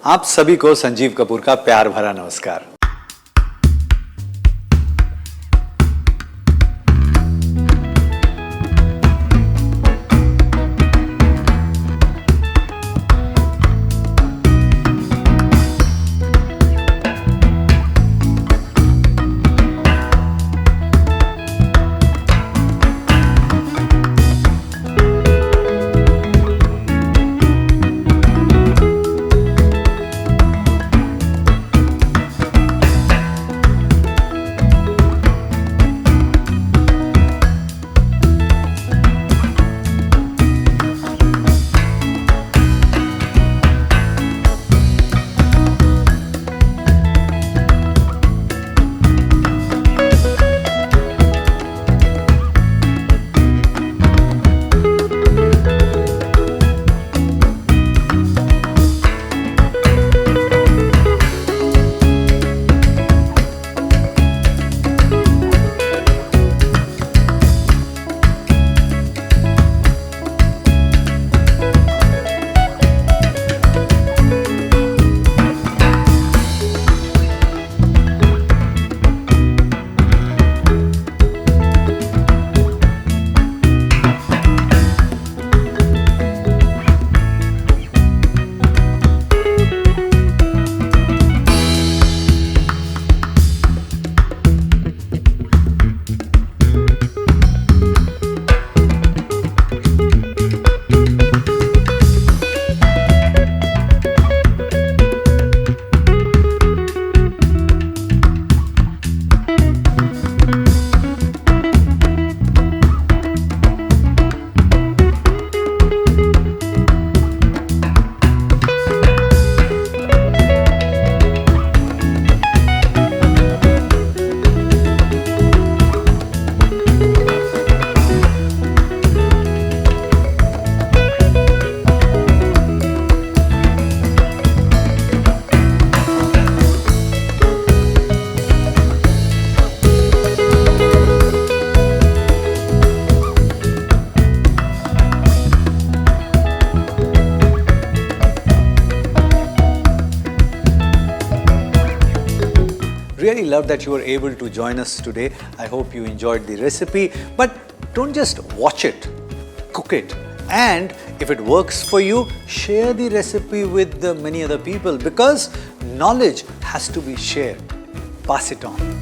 आप सभी को संजीव कपूर का प्यार भरा नमस्कार। Really love that you were able to join us today. I hope you enjoyed the recipe, but don't just watch it, cook it. And if it works for you, share the recipe with many other people, because knowledge has to be shared. Pass it on.